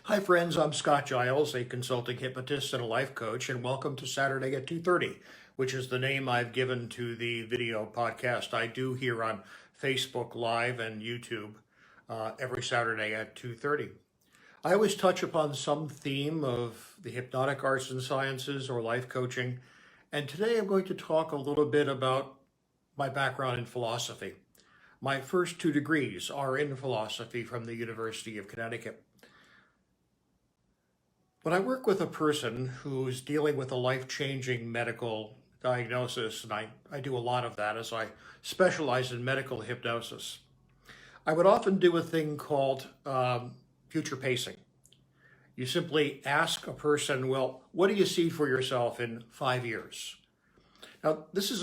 Hi friends, I'm Scott Giles, a consulting hypnotist and a life coach, and welcome to Saturday at 2:30, which is the name I've given to the video podcast I do here on Facebook Live and YouTube every Saturday at 2:30. I always touch upon some theme of the hypnotic arts and sciences or life coaching, and today I'm going to talk a little bit about my background in philosophy. My first two degrees are in philosophy from the University of Connecticut. When I work with a person who's dealing with a life-changing medical diagnosis, and I do a lot of that as I specialize in medical hypnosis, I would often do a thing called future pacing. You simply ask a person, well, what do you see for yourself in 5 years? Now, this is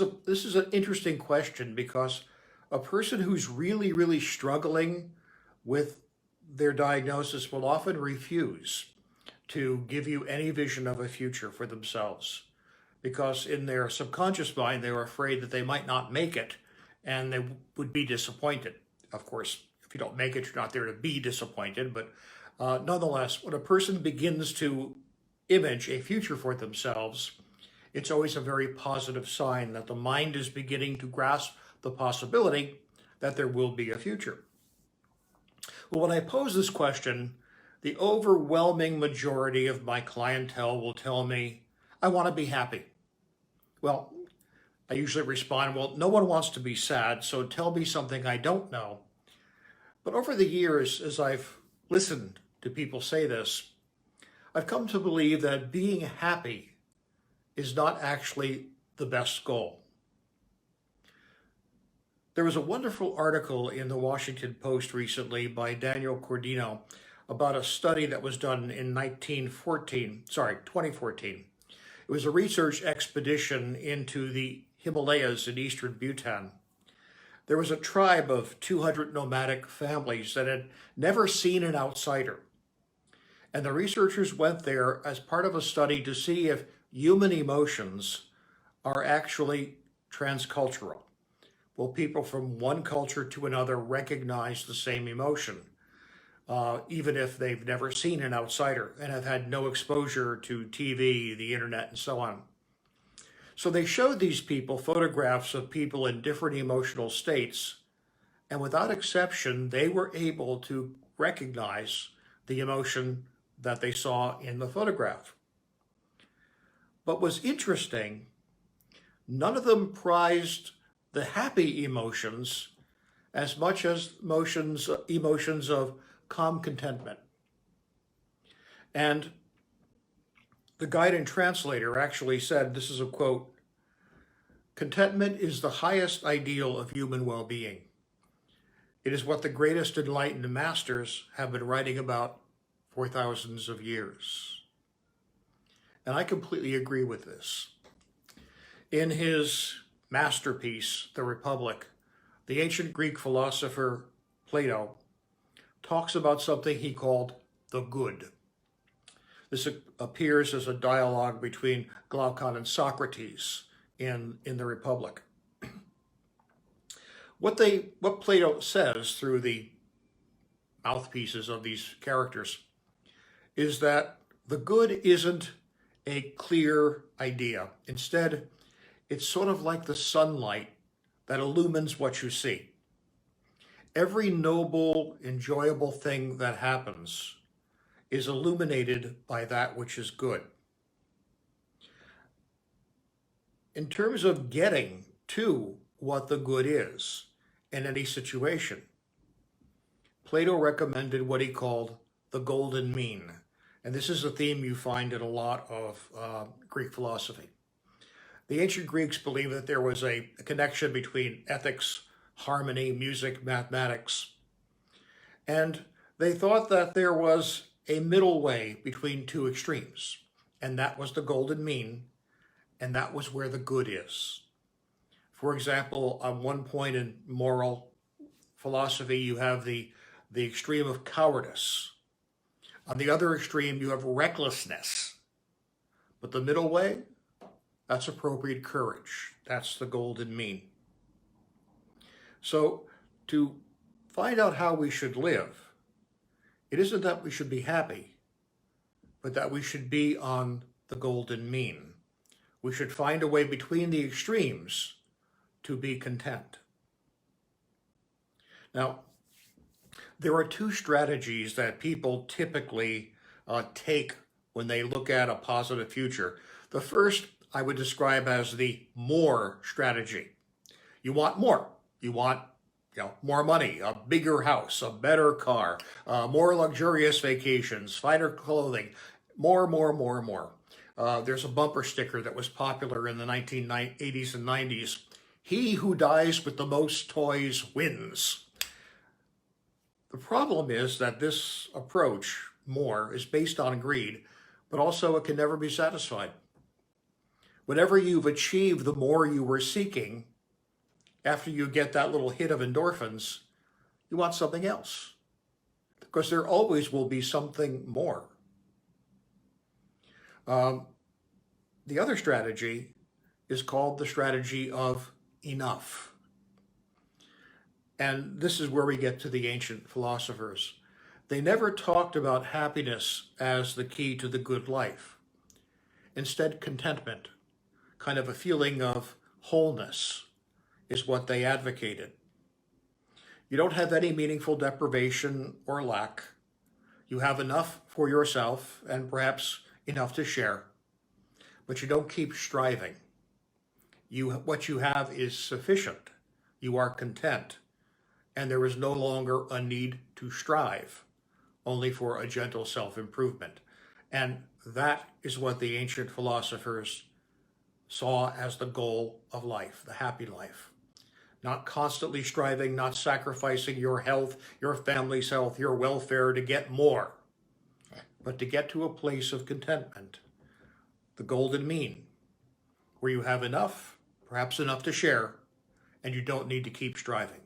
an interesting question because a person who's really struggling with their diagnosis will often refuse to give you any vision of a future for themselves because in their subconscious mind they're afraid that they might not make it and they would be disappointed. Of course, if you don't make it, you're not there to be disappointed, but nonetheless, when a person begins to image a future for themselves, it's always a very positive sign that the mind is beginning to grasp the possibility that there will be a future. Well, when I pose this question, the overwhelming majority of my clientele will tell me, I want to be happy. Well, I usually respond, well, no one wants to be sad, so tell me something I don't know. But over the years, as I've listened to people say this, I've come to believe that being happy is not actually the best goal. There was a wonderful article in the Washington Post recently by Daniel Cordino about a study that was done in 2014. It was a research expedition into the Himalayas in eastern Bhutan. There was a tribe of 200 nomadic families that had never seen an outsider. And the researchers went there as part of a study to see if human emotions are actually transcultural. Will people from one culture to another recognize the same emotion? Even if they've never seen an outsider and have had no exposure to TV, the internet, and so on. So they showed these people photographs of people in different emotional states, and without exception, they were able to recognize the emotion that they saw in the photograph. But what's interesting, none of them prized the happy emotions as much as emotions of calm contentment. And the guide and translator actually said, this is a quote, "Contentment is the highest ideal of human well-being. It is what the greatest enlightened masters have been writing about for thousands of years." And I completely agree with this. In his masterpiece, The Republic, the ancient Greek philosopher Plato talks about something he called the good. This appears as a dialogue between Glaucon and Socrates in the Republic. What Plato says through the mouthpieces of these characters is that the good isn't a clear idea. Instead, it's sort of like the sunlight that illumines what you see. Every noble, enjoyable thing that happens is illuminated by that which is good. In terms of getting to what the good is in any situation, Plato recommended what he called the golden mean. And this is a theme you find in a lot of Greek philosophy. The ancient Greeks believed that there was a connection between ethics, harmony, music, mathematics. And they thought that there was a middle way between two extremes, and that was the golden mean, and that was where the good is. For example, on one point in moral philosophy, you have the extreme of cowardice. On the other extreme, you have recklessness. But the middle way, that's appropriate courage. That's the golden mean. So to find out how we should live, it isn't that we should be happy, but that we should be on the golden mean. We should find a way between the extremes to be content. Now, there are two strategies that people typically take when they look at a positive future. The first I would describe as the more strategy. You want more. You want more money, a bigger house, a better car, more luxurious vacations, finer clothing, more. There's a bumper sticker that was popular in the 1980s and 90s. He who dies with the most toys wins. The problem is that this approach, more, is based on greed, but also it can never be satisfied. Whenever you've achieved the more you were seeking, after you get that little hit of endorphins, you want something else, because there always will be something more. The other strategy is called the strategy of enough. And this is where we get to the ancient philosophers. They never talked about happiness as the key to the good life. Instead, contentment, kind of a feeling of wholeness, is what they advocated. You don't have any meaningful deprivation or lack. You have enough for yourself and perhaps enough to share, but you don't keep striving. What you have is sufficient. You are content, and there is no longer a need to strive, only for a gentle self-improvement. And that is what the ancient philosophers saw as the goal of life, the happy life. Not constantly striving, not sacrificing your health, your family's health, your welfare to get more, but to get to a place of contentment, the golden mean, where you have enough, perhaps enough to share, and you don't need to keep striving.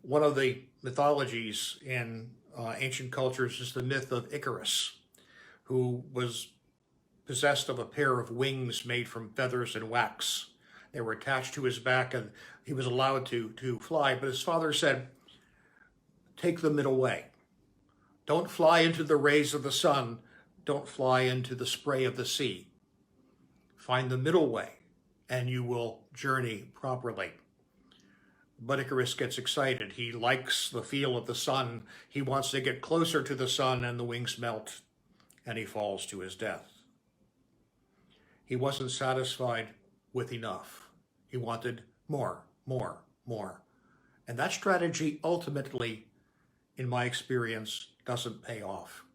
One of the mythologies in ancient cultures is the myth of Icarus, who was possessed of a pair of wings made from feathers and wax. They were attached to his back, and he was allowed to fly. But his father said, take the middle way. Don't fly into the rays of the sun. Don't fly into the spray of the sea. Find the middle way, and you will journey properly. But Icarus gets excited. He likes the feel of the sun. He wants to get closer to the sun, and the wings melt, and he falls to his death. He wasn't satisfied with enough. He wanted more. And that strategy ultimately, in my experience, doesn't pay off.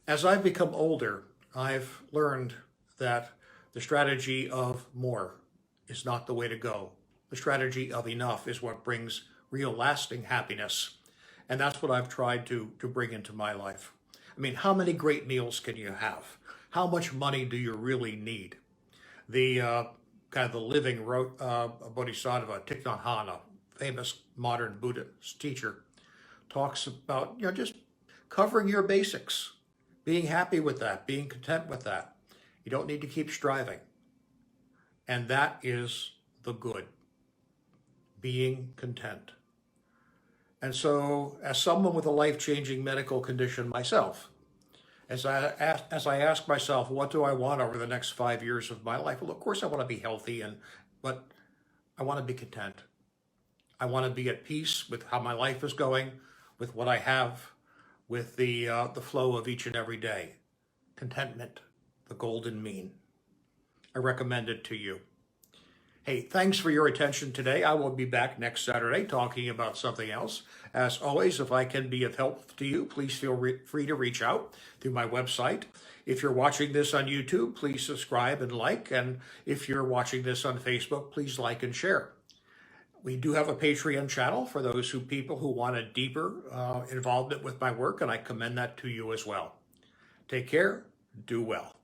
As I've become older, I've learned that the strategy of more is not the way to go. The strategy of enough is what brings real lasting happiness. And that's what I've tried to bring into my life. I mean, how many great meals can you have? How much money do you really need? The kind of the living Bodhisattva, Thich Nhat Hanh, a famous modern Buddhist teacher, talks about just covering your basics, being happy with that, being content with that. You don't need to keep striving. And that is the good, being content. And so, as someone with a life-changing medical condition myself, as I ask myself, what do I want over the next 5 years of my life? Well, of course I want to be healthy, but I want to be content. I want to be at peace with how my life is going, with what I have, with the flow of each and every day. Contentment, the golden mean. I recommend it to you. Hey, thanks for your attention today. I will be back next Saturday talking about something else. As always, if I can be of help to you, please feel free to reach out through my website. If you're watching this on YouTube, please subscribe and like. And if you're watching this on Facebook, please like and share. We do have a Patreon channel for those people who want a deeper involvement with my work, and I commend that to you as well. Take care. Do well.